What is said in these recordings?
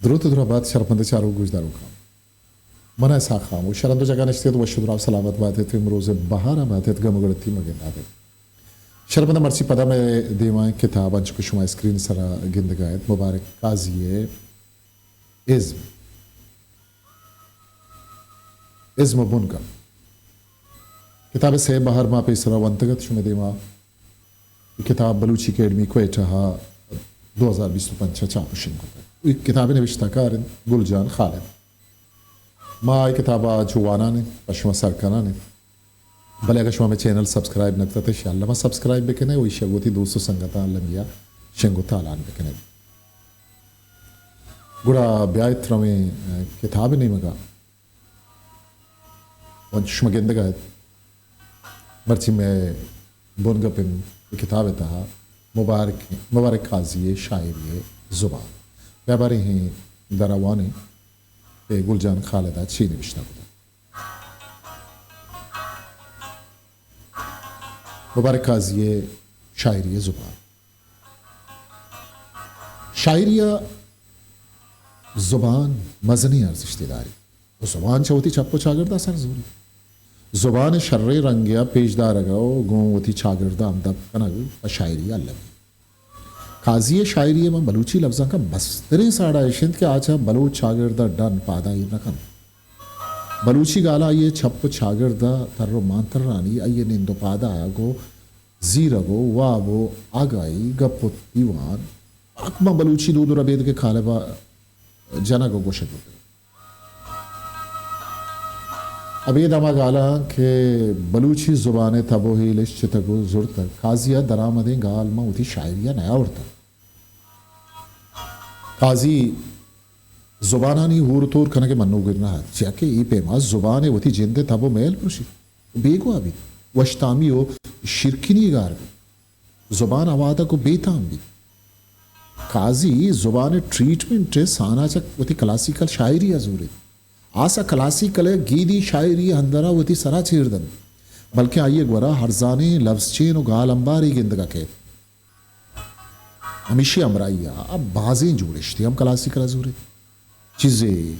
درود درابات شرمنده چارو گوشدارو خام من از خام و شرمنده جگان اشتیاد و شدراب سلامت باید تیم روز بهار باید گمگرتی مگه نده شرمنده مرسی پدام دیوان کتاب انچ کو شما اسکرین سرا گندگایت مبارک قاضی ازم بنگا کتاب سے بہار ما پہ سرا ونتگت شما دیما کتاب بلوچی اکیڈمی کوئٹہ 2025 چاپشن کو کتاب نوشتہ گلجان خالد ما ای کتابا جوانا نے پشما سرکانا نے بلے اگر شما میں چینل سبسکرائب نکتا تے انشاءاللہ ما سبسکرائب بکنے وی شگوتی دوستو سنگتا لمیا شنگو تالان بکنے گوڑا بیایت رمی کتاب نہیں مگا ون شما گندگا ہے مرچی میں بونگا پن کتاب تہا مبارک قاضی شاعری زبان بیاباری ہیں دراوانے گلجان خالدہ چی نوشتہ بودا مبارک قاضی شاعری زبان شاعری زبان مزنی ارزشتی داری وہ زبان چاوتی چپو چاگردہ سر زوری زبان شرری رنگیا پیجدار اگاو گونوتی چاگردہ امدب کنگو شاعری اللہ قاضی شاعری میں بلوچی لفظاں کا بستریں ساڑا اشند کے آچا بلوچ چاگردہ ڈن پادا ہی نکن بلوچی گالا آئیے چھپ چاگردہ تر رو مانتر رانی آئیے نندو پادا آگو زیرگو وابو آگائی گپو دیوان اکما بلوچی دو ربید کے کھالبا جنگو گوشت ہوتے ابھی دما گالا کہ بلوچی زبان تبو ہی لش چتگو زورتا قاضیہ درآمدیں گال ما ہوتی شاعریہ نیا ورتا قاضی زبانانی ہور طور کھنگے منو گرنا ہے چاکہ ای پیما زبانے ہوتی جندے تبو میل پرشی بیگو آبی وشتامی ہو شرکنی گار بھی زبان آوادہ کو بیتام بھی قاضی زبان ٹریٹمنٹ سانا چک ہوتی کلاسیکل شاعری ازوری آسا کلاسیکل گیدی شاعری اندرا وتی سرا چیردن بلکہ آئیے گورا ہرزانے لفظ چین و گال امباری گندگا کے ہمیشہ امرائیہ اب بازیں جوڑشتی ہم کلاسیکل ازوری چیزیں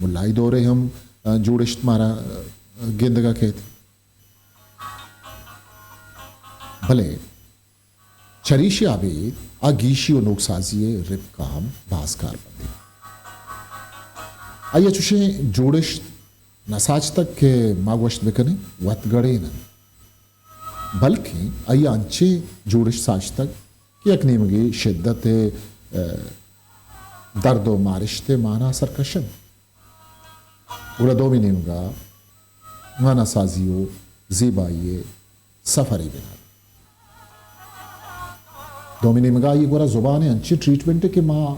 ملائی دورے ہم جوڑشت مارا گندگا کے بھلے چریشی آبید آگیشی و نوکسازی رب کا ہم بازکار بندی آئیے چوشے جوڑش نساج تک کہ ماگوشت بکنے وطگڑے نن بلکہ آئیے انچے جوڑش ساج تک کہ اک نیمگی شدت درد و مارشت مانا سرکشن اوڑا دو بھی نیمگا مانا سازیو زیبائیے سفری بنا دو بھی نیمگا آئیے گورا زبان انچے ٹریٹمنٹ کے ماں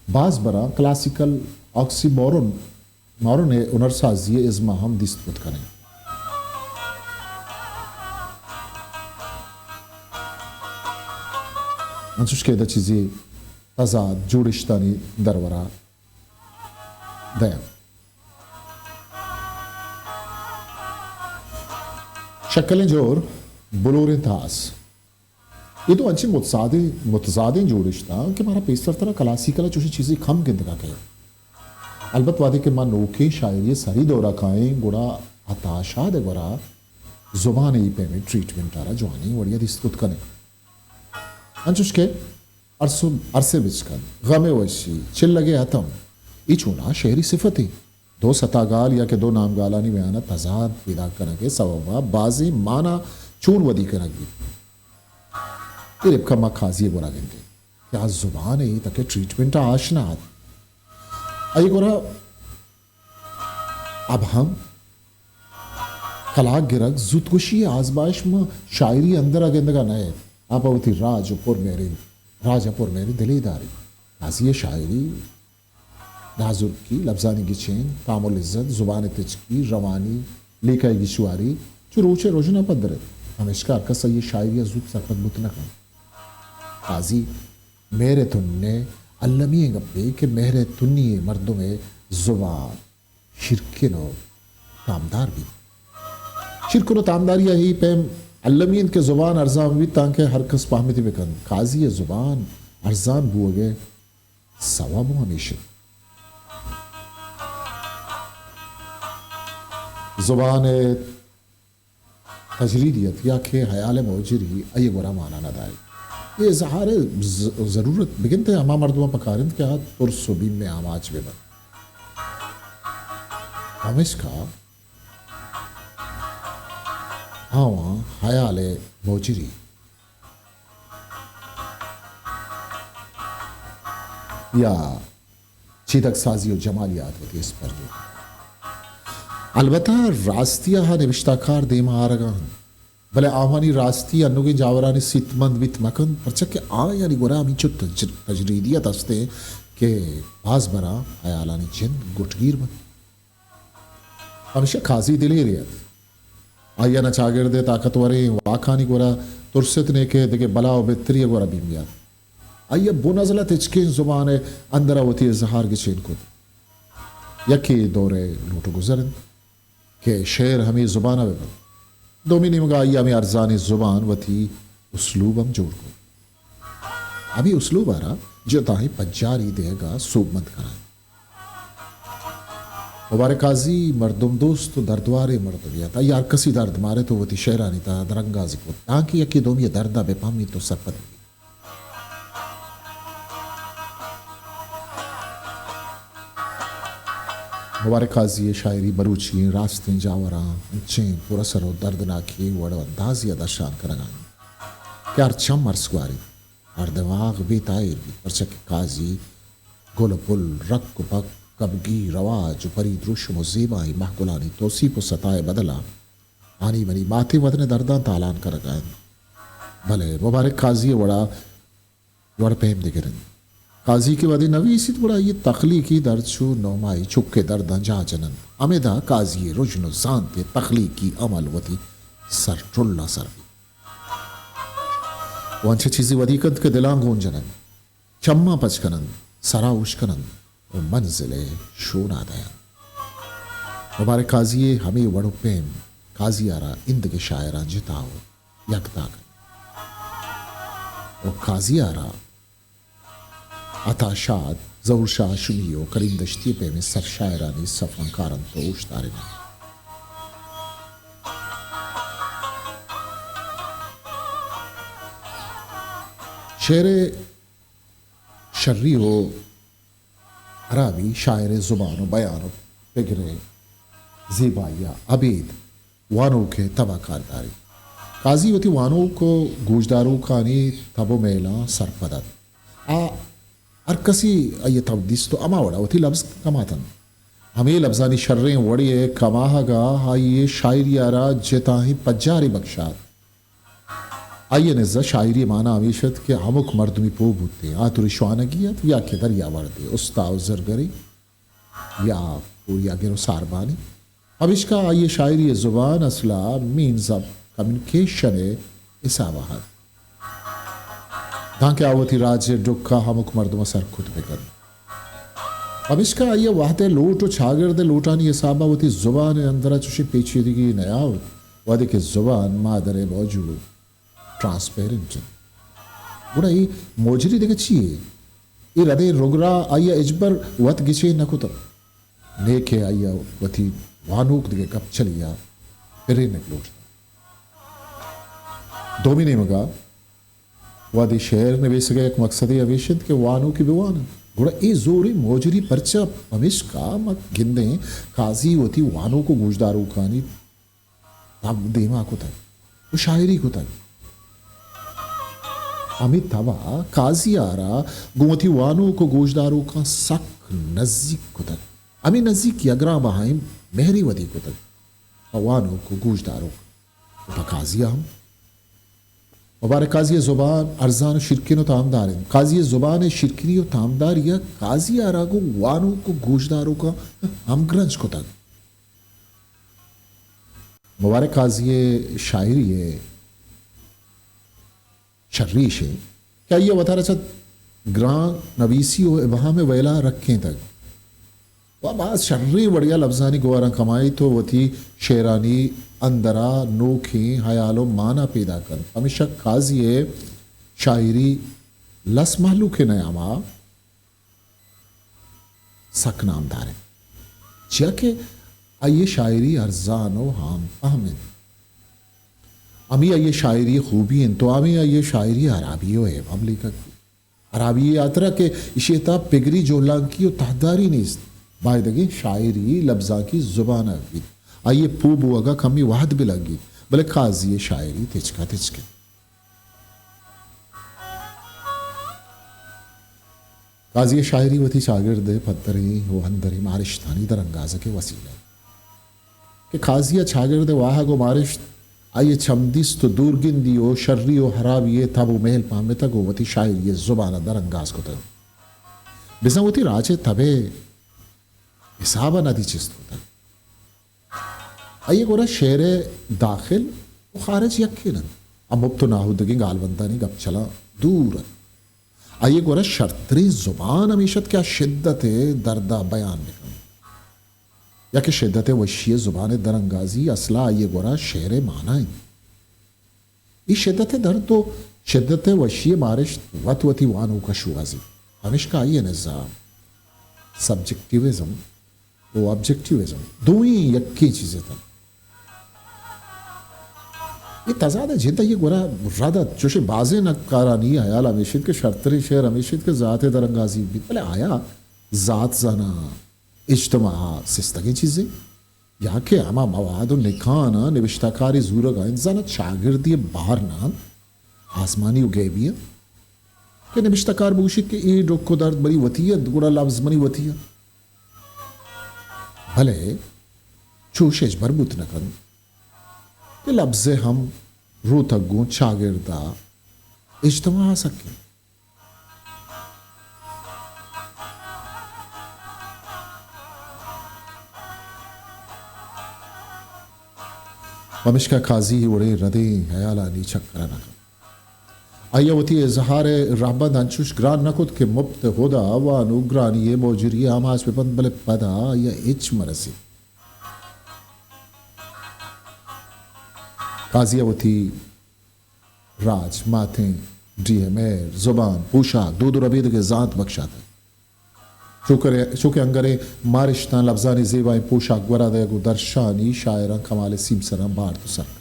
باز برا کلاسیکل آکسی مورن انر سازی ازما ہم دیست بود کریں انسوش که دا چیزی تضاد جوڑشتانی درورا دیم شکلیں جور بلوریں تاس یہ تو انچی متضادیں جوڑشتا کہ مارا پیستر طرح کلاسیکل چوشی چیزی کم گندگا کہیں البت وادی کے ماں نوکے شاعری سری دورا کھائیں گوڑا ہتاشا دے گوڑا زبان ای پہ میں ٹریٹمنٹ آرہا جوانی وڑیا دیست کت کنے انچوش کے عرصے بچکن غم وشی چل لگے ہتم ای چونا شہری صفتی دو ستاگال یا کہ دو نام گالانی میں آنا تضاد پیدا کرنگے سببا بازی مانا چون ودی کرنگی یہ رب کا ماں قاضی گورا گندے کیا زبان ای تاکہ ٹریٹمنٹ آشنا آت آئیے گورا اب ہم خلاق گرگ زودگوشی آزمائش میں شاعری اندر اگندگا نئے آپ ہوتی راج پور میری دلی داری قاضی شاعری نازر کی لفظانی کی چین تامل عزت زبان تجکی روانی لیکائی کی شواری جو روچے روشنا پدرے ہمیشکار کسا یہ شاعری زود سرپت بتنکا قاضی میرے تننے علمی گپے کہ مہر تنی مردوں میں زبان شرکن و تامدار بھی شرکن و تامداری ہی پیم علمین کے زبان ارزان بھی تاکہ ہر کس پاہمیتی بکن قاضی زبان ارزان بوگے ثواب ہمیشہ زبان تجریدیت یا کہ حیال موجری ای گورا مانا نہ دائی یہ اظہار ضرورت بگنتے ہما مردمہ پکارند کہ ہاتھ پرس و بیم میں آماج بے بند ہمیش کا ہاں حیال موجری یا چیدک سازی و جمالیات ہوتی اس پر جو البتہ راستیہ ہاں نوشتہ کار دیما آرگان بلے آوانی راستی انوگی جاورانی سیتمند بیت مکن پرچک یعنی گورا ہمیں چو تجریدیت ہستے کہ باز برا حیالانی جن گٹگیر بند ہمیشہ کھازی دلیریت آیا نہ چاگر دے طاقتوریں واقعانی گورا ترست نے کہ دیکھے بلا و بہتری گورا بیمیات آیا بو نزلت اچکین زبان اندرہ ہوتی اظہار کی چین کو یکی دورے لوٹو گزرن کہ شعر ہمیں زبانہ بے بند دومینی مگا آیا ہمیں ارزانی زبان وتی اسلوب ہم جوڑ کو ابھی اسلوب آرہا جو تاہی پجاری دے گا سوب مند کرائیں مبارک قاضی مردم دوست و دردوارے مردمیت یار کسی درد مارے تو وتی شعرانی تا درنگازی کو تاکہ یکی دوم یہ دردہ بے پامی تو سپت بھی مبارک قاضی شاعری بروچی راستیں جاوراں انچیں پرسر و دردناکی وڑو اندازی ادشان کرنگائیں کہ ارچم ارسگواری اور دماغ بے تائر بھی پرچک قاضی گل پل رک پک کبگی رواج پرید رشم و زیبائی محکلانی توصیف و ستائے بدلا آنی منی ماتے ودن دردان تالان کرگائیں بھلے مبارک قاضی وڑا وڑ پہم دگرن قاضی کے ودی نوی اسی بڑا یہ تخلیقی درد شو نومائی چکے دردان جا جنن امیدہ قاضی رجن و زانتے تخلیقی عمل وتی سر ٹرلا سر بھی وانچہ چیزی ودی کد کے دلان گون جنن چمہ پچ کنن سراوش کنن و منزل شون آدھائن مبارک قاضی ہمیں وڑو پیم قاضی آرہ اند کے شاعران جتاؤ یکتا کن و قاضی آرہ عطا شاد ظہور شاہ شمیو کریم دشتی پہ میں سر شاعرانی صفن کارن تو اوشتارے میں شعر شرری ہو عربی شاعر زبان و بیان و فکر زیبائیہ عبید وانو کے تبا کارداری قاضی ہوتی وانو کو گوجدارو کانی تبو میلا سرپدت ہر کسی یہ تبدیس تو اما وڑا ہوتی لفظ کماتن ہمیں لفظانی شرریں وڑیے کماہا گا آئیے شاعری آرہ جتاہی پجاری بخشات آئیے نزا شاعری مانا ہمیشت کہ ہمک مردمی پو بھوتے آتوری شوانگیت یا کہ دریا وردے استاو زرگری یا پوری آگرو ساربانی اب اس کا آئیے شاعری زبان اصلا مینز آف کمیونکیشن اساوہت دھانکہ آوتی راج ڈکا ہمک مردم سر کتبے کر اب اس کا آئیے واحدے لوٹ و چھاگر دے لوٹانی حسابہ ہوتی زبان اندرہ چوشی پیچیدگی نیا ہوتی وعدے کہ زبان مادر موجود ٹرانسپیرنٹ گوڑا ہی موجری دیکھا چیئے ای ردے رگرا آئیے اجبر وقت گچے نکو تر نیکے آئیے وقتی وانوک دیکھے کب چلیا پھر نکلوٹتا دومی نے مگا وادی شہر نے بیس گیا ایک مقصد اویشد کہ وانو کی بیوانا گوڑا ای زوری موجری پرچا ہمیش کا مک گندیں قاضی ہوتی وانو کو گوشدارو کانی تب دیما کو تھا وہ شاعری کو تھا ہمیں تبا قاضی آرہ گوتی وانو کو گوشدارو کا سک نزدیک کو تھا ہمیں نزدیک کی اگرہ بہائیں مہری ودی کو تھا وانو کو گوشدارو کا قاضی ہم مبارک قاضی زبان ارزان و شرکین و تامدار ہیں قاضی زبان شرکینی و تامدار یا قاضی آرہ کو وانو کو گوشدارو کا ہم گرنج کو تک مبارک قاضی شاعری ہے شریش ہے کیا یہ بتا رہا چاہت گران نویسی و ابہام ویلا رکھیں تک وہ بعض شرری وڑیا لفظانی گوارا کمائی تو وہ تھی شیرانی اندرا نوکھیں حیال و معنی پیدا کر ہمیشہ قاضی شاعری لس محلو کے نیامہ سک نامدار ہے جیا کہ آئیے شاعری ارزان و ہام اہمن امی آئیے شاعری خوبی ان تو آمی آئیے شاعری عربی و ہے ہم لکھا عربی آترا کے اشیتا پگری جو لانکی و تحداری نیست بائدگی شاعری لفظاں کی زبان آگی آئیے پو بوگا کمی وحد بھی لگی بلے قاضی شاعری تچکا تچکے قاضی شاعری وتی شاگرد پتری و اندری مارشتانی در انگاز کے وسیلہ کہ قاضی شاگرد واہ گو مارشت آئیے چھمدیس تو دور گندی و شرری و حرابی تب و محل پامتا گو وتی شاعری زبان در انگاز کو تر بزن وتی راجے تبے حسابہ ندی چست ہوتا آئیے گورا شعر داخل و خارج یکینا اب مبتو ناہودگی گالوندانی گپ چلا دور آئیے گورا شرطری زبان ہمیشت کیا شدت دردہ بیان نکم یا کہ شدت وشی زبان درنگازی اصلا آئیے گورا شعر معنی یہ شدت درد تو شدت وشی مارش وط وطی وانو کا شوازی ہمیش کا آئیے نظام سبجیکٹیوزم و آبجیکٹیوزم دوئی یکی چیزیں تھا یہ تضاد جنتا یہ گورا ردت چوشے بازے نکارانی حیال ہمیشت کے شرطری شعر ہمیشت کے ذات درنگازی بھی بلے آیا ذات زنا اجتماع سستگی چیزیں یا کہ اما مواد و نکانا نوشتاکاری زورگا انسانا شاگردی باہر نام آسمانی و گیبی کہ نوشتاکار بوشید کہ ای ڈوکو درد بری وطیت گوڑا لفظ منی وطیت بھلے چوشش بربوت نکن کہ لفظ ہم رو تگوں شاگردہ اجتماع سکیں ومشکا قاضی وڑے ردے حیالانی چکرہ نکن آیا وتی اظہار رحبت انچوش گران نکد کہ مبت خدا وانو گرانی موجری آماز پہ بند بلے پدا یا اچ مرسی قاضی وتی راج ماتیں ڈی میر زبان پوشاک دو ربید کے ذات بخشاتا چونکہ انگرے مارشتان لفظانی زیبائیں پوشاک ورا دے گو درشانی شاعران کمال سیم سران بار تو سر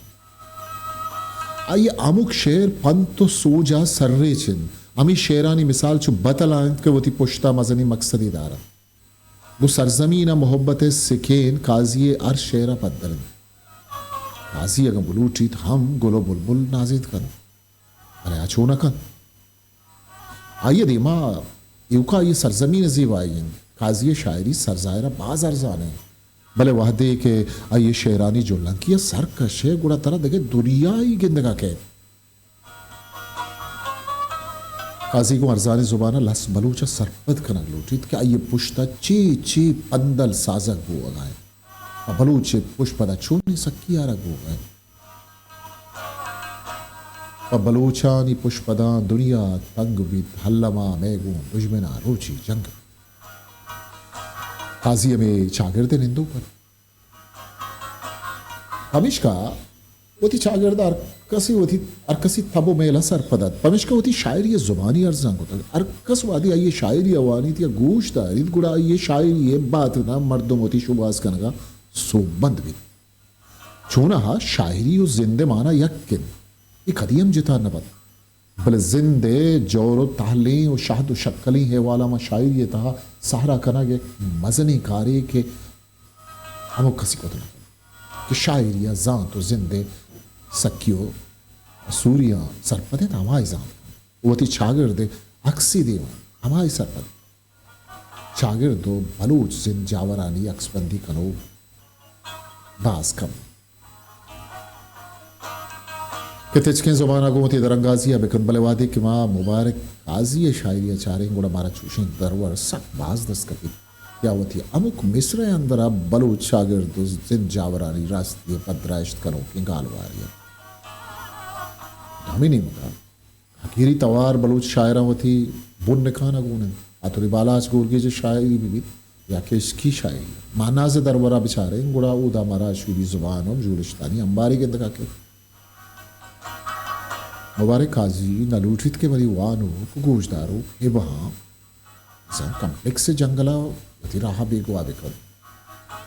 آئیے آموک شعر پنتو سوجا سر ریچن امی شعرانی مثال چو بطلائند کہ وہ تی پشتا مزنی مقصدی دارا گو سرزمین محبت سکین قاضی ار شعرہ پدرن قاضی اگر بلوٹیت ہم گلو بلبل نازید کن ارے اچھو نہ کن آئیے دیما یوکا یہ سرزمین زیبائیں قاضی شاعری سرزائرہ باز ارزان ہیں بلے وحدے کہ آئیے شعرانی جو لنکیہ سرکش ہے گوڑا طرح دکھے دنیای گندگا کہے قاضی کو ارزانی زبانہ لس بلوچا سرپت کنک لوٹید کہ آئیے پشتا چی چی پندل سازک گو اگائے بلوچ پشت پدا چونی سکی آرہ گو گئے بلوچانی پشپدان دنیا تنگ بیت حلما میگون دجمنا روچی جنگ قاضی میں چاگرد نندو پر ہمیشکا وہ چاگرد ارکسی تبو میلا سر پدد ہمیشکا وہ شاعری زبانی ارزان کو تک ارکس وادی آئیے شاعری اوانی تیا گوش دارید گوڑا آئیے شاعری بات نا مردم ہوتی شباز کنگا سو بند بیت چونہا شاعری و زندے مانا یکن یہ قدیم جتا نبت بل زندے جور و تحلیں و شہد و شکلیں ہے والا ما شاعری یہ تہا سہرا کنا گے مزنی کاری کے ہمو کسی کو دلکن کہ شاعری زانت و زندے سکیو سوریاں سرپدیں تا ہمائی زانت وہ تی چاگر دے اکسی دیوان ہمائی سرپد چاگر دو بلوچ زند جاورانی اکس بندی کنو باز کم کہ تچکیں زبانہ کو ہوتی درنگازی ہے بکن بلے وادی کہ ماں مبارک قاضی شاعری چاریں گوڑا مارا چوشیں درور سک باز دست کپی یا ہوتی امک مصر اندر اب بلوچ شاگرد زند جاورانی راستی پدرائشت کنو کی گالواری ہے ہمیں نہیں مکا حقیری توار بلوچ شاعرہ ہوتی بن نکانا گونن آتوری بالاچ گورگی جو شاعری بھی یا کہ اس کی شاعری مانا سے درورہ بچارے گوڑا او دا مرا شوری زبان ہم جورشتانی ہمباری کے دکھا کے مبارک قاضی نلوٹھت کے بری وانو گوشدارو ہی بہاں سن کمپلیکس سے جنگلہ وتی راہ بے گوا بکر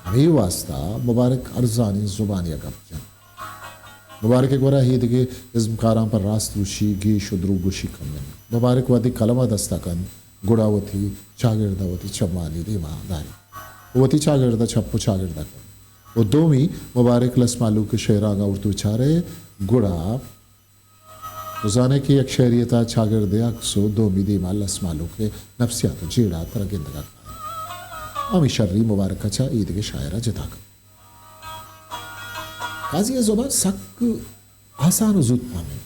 ہمیں واسطہ مبارک ارزانی زبانی گپ جن مبارک گورا ہی دیگه اسم کاران پر راست روشی گیش و دروگوشی کمین مبارک وادی کلمه دستا کن گوڑاوتی چاگرداوتی چمانی دیما داری وتی چاگردا چپو چاگردا کن و دومی مبارک لسمالو کے شعراغا ارتو چارے گوڑا روزانے کی یک شعریتا چاگردیا اکسو دومی دیما لسمالو کے نفسیاتو جیڑا ترگندگا امی شرری مبارک چا عید کے شاعرہ جتا کن قاضی زبان سک آسان و زود پامے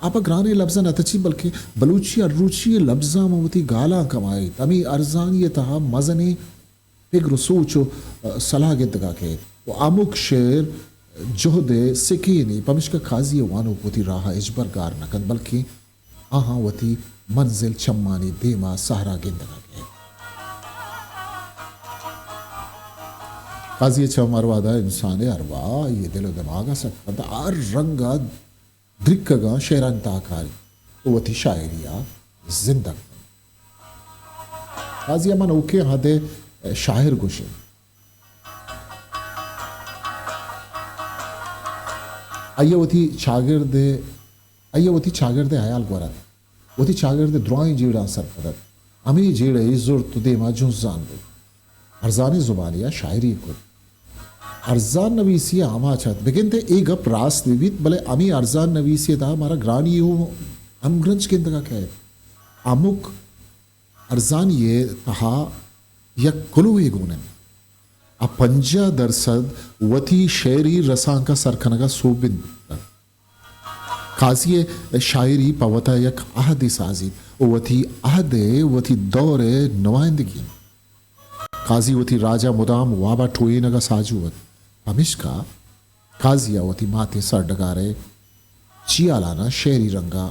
آپ گرانے لفظاں نتچی بلکہ بلوچی اروچی لفظاں موتی گالا کمائی تمی ارزانی تہا مزنے فکر سوچ و صلاح گندگا کے وہ آموک شعر جہد سکینی پمشک قاضی وانو پوتی راہ اجبر گار نکن بلکہ آہاں وتی منزل چمانی دیما سہرا گندگا کے قاضی چم اروادا انسان اروا یہ دل و دماغا سکتا ار رنگا درکگا شیران تاکاری وتی شاعریا زندگ قاضی من اوکے ہدے شاعر گوشے آئیے وتی چاگرد حیال گورا وتی چاگرد دروائیں جیڑا سر پدر امی جیڑے زور تو دیما جنزان دو ارزانی زبانیا شاعری کو ارزان نویسی آما چاہت بگنتے ایک گپ راست بیت بلے امی ارزان نویسی تا ہمارا گرانی ہو ہم گرنچ کے اندگا کہے امک ارزان یہ تہا یک کلوی گونن ا 50% وتی شعری رسان کا سرکھنگا صوبن قاضی شاعری پوتا یک عہد سازی وتی عہد وتی دور نمائندگی قاضی وتی راجہ مدام وابا ٹوئی نگا ساجوت ہمیشکا قاضی وتی ماتے سر ڈگارے چیالانا شعری رنگا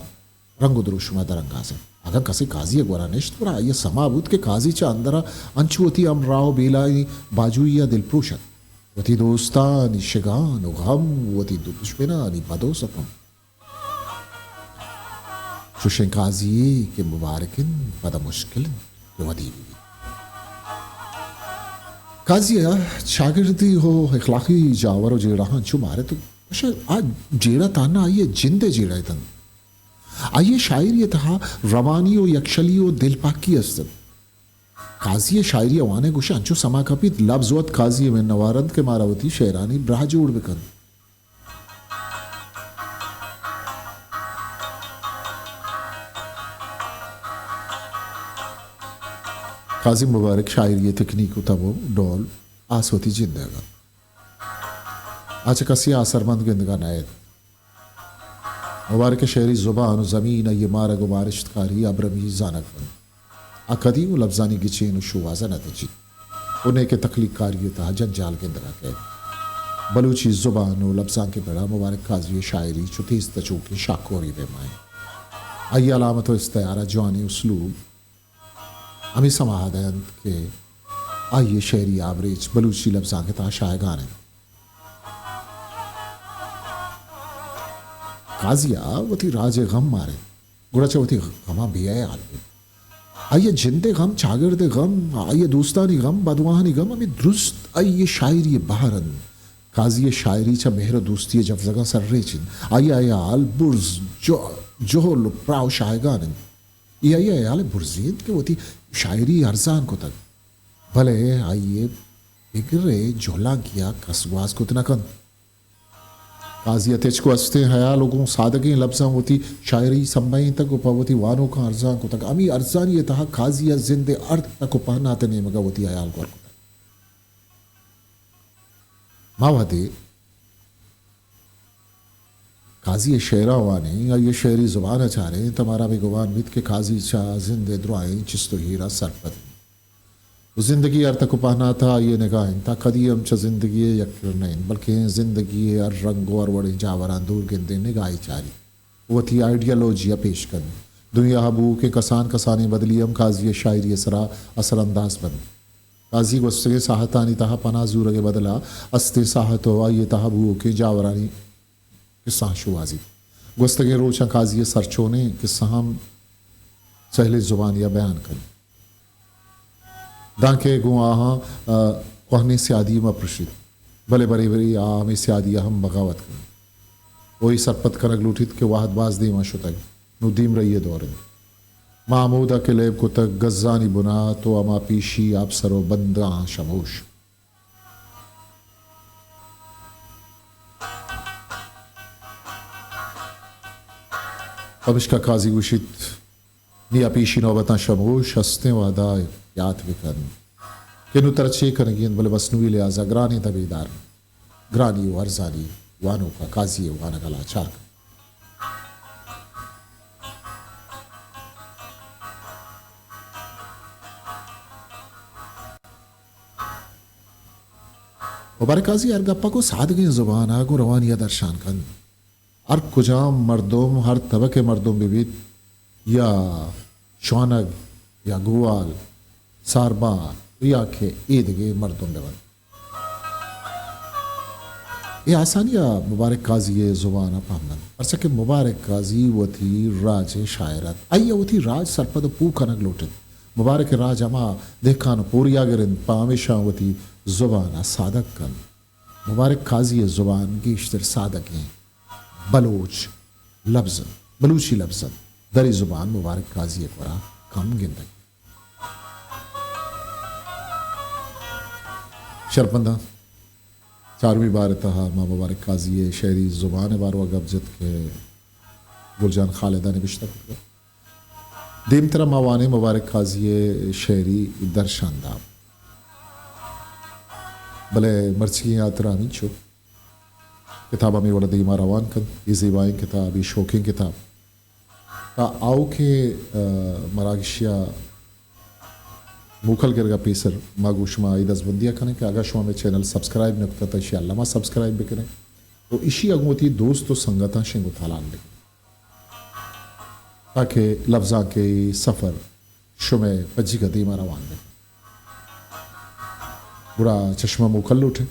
رنگ دروشما درنگا سے اگر کسی قاضی گورا نشت پورا یہ سما بود کہ قاضی چا اندرا انچو وتی امراو بیلائی باجویا دل پروشت وتی دوستانی شگان و غم وتی دشمنانی بدو ستم شوشن قاضی کے مبارکن بدا مشکل وتی قاضی شاگردی ہو اخلاقی جاور و جیڑا ہاں چو مارے تو آج جیڑا تانا آئیے جندے جیڑا تن آئیے شاعری تہا روانی و یکشلی و دل پاکی استد قاضی شاعری وانے گوشا انچو سما کپیت لفظوت قاضی میں نوارد کے ماراوتی شعرانی براہ جوڑ بکن قاضی مبارک شاعری تکنیک تبو ڈول آسوتی جندگا آج کسی آسرمند گندگا نائد مبارک شعری زبان و زمین یہ مارگ و مارشت کاری ابرمی زانک بن اکدی و لفظانی گچین و شوازہ نتجی انہیں کے تخلیق کاری تا جنجال گندگا قید بلوچی زبان و لفظان کے بڑا مبارک قاضی شاعری چتیز تچو کی شاکوری بے مائیں آئی علامت و استعارہ جوانی اسلوب ہمیں سماہدین کہ آئیے شعری آوریج بلوچی لفظان کے تا شائگان ہیں قاضیہ وتی راج غم مارے گوڑا وتی غمہ بھی آئے آلے آئیے جندے غم چاگرد غم آئیے دوستانی غم بدوانی غم ہمیں درست آئیے شاعری بہرن قاضی شاعری چا مہر دوستی جفزگا سر ریچن آئیے آئیے آل برز جوہل پراو شائگان ہیں یہ آئیے آئیے برزید کہ وتی شاعری ارزان کو تک بھلے آئیے بگرے جھولا کیا کسواز کو تنکن قاضی اتیچ کو استے حیاء لوگوں سادگیں لفظاں ہوتی شاعری سمبائیں تک پاوتی وانوں کا ارزان کو تک امی ارزان یہ تہا قاضی زند ارد تک پہناتے نہیں مگا ہوتی حیاء کو تک ماوہدے قاضی شعرہ وانے یا یہ شعری زبان چارے تمہارا بھی گوان بیت کے قاضی چاہ زند دروائیں چستو ہیرا سرپت زندگی ار تک پہنا تھا یہ نگاہیں تا قدیم چا زندگی یک نہیں بلکہ زندگی ار رنگ اور وڑی جاوران دور گندے نگاہی چاری وہ تھی آئیڈیالوجیا پیش کر دنیا حبو کے کسان کسانی بدلیم قاضی شاعری اسرا اثر انداز بن قاضی گستگے ساہتانی تہا پناہ زورگے بدلا استے ساہتو آئیے تحبو کے جاورانی قصہ شوازی گستگے روچا قاضی سرچونے قصہ ہم سہل زبان یا بیان کریں دانکے گو آہاں کوہنے سیادی ما پرشید بلے بری بری آمی سیادی ہم بغاوت کریں وہی سرپت کنگ لوٹید کہ واحد باز دیما شتگ نو دیم رئیے دورن معمودہ کے لیب کو تک گزانی بنا تو اما پیشی آپ سرو بنداں شموش پمشکا قاضی گوشید نیا پیشی نوبتاں شموش ہستیں وعدہ یاد بکن کہ نو ترچے کنگین بلے بسنوی لہذا گرانی تبیدار گرانی و ارزانی وانو کا قاضی وانا کا لاچار کا مبارک قاضی ہر گپا کو سادگی زبان آگو روانیہ درشان کن ہر کجام مردم ہر طبقے مردم بیوید یا شوانگ یا گوال ساربان یا کہ ایدگے مردم بیوید یہ آسانیہ مبارک قاضی زبان پامن پرچہ کہ مبارک قاضی وہ تھی راج شاعرت آئیہ وہ تھی راج سرپد پو کنگ لوٹن مبارک راج اما دیکھان پوری آگرن پامیشاں وہ تھی زبان صادق کن مبارک قاضی زبان گیشتر صادق ہیں بلوچ لفظ بلوچی لفظ دری زبان مبارک قاضی اکورا کم گندگ شرپندہ چارویں بار تہا ماں مبارک قاضی شہری زبان بارو گبزت کے گلجان خالدہ نے بشتہ کرتا دیم طرح موانے مبارک قاضی شہری درشاندہ بلے مرچی آترانی چھو کتاب ہمیں وڑا دیما روان کن یہ زیبائیں کتاب یہ شوقیں کتاب تا آؤ کے مراکشیا موکل کرگا پیسر ماگو شما ای دست بندیا کنے کہ اگر شما میں چینل سبسکرائب نکتا تا اشیاء اللہ ما سبسکرائب بکنے تو اشی اگموتی دوست و سنگتاں شنگو تھالان لگے تاکہ لفظاں کے سفر شما پجی کا دیما روان لگے برا چشمہ موکل لوٹے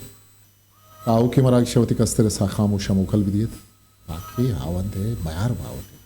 آؤ کے مراکشیا ہوتی کستر سا خاموشہ موکل بھی دیت تاکہ آوند بیار باوٹے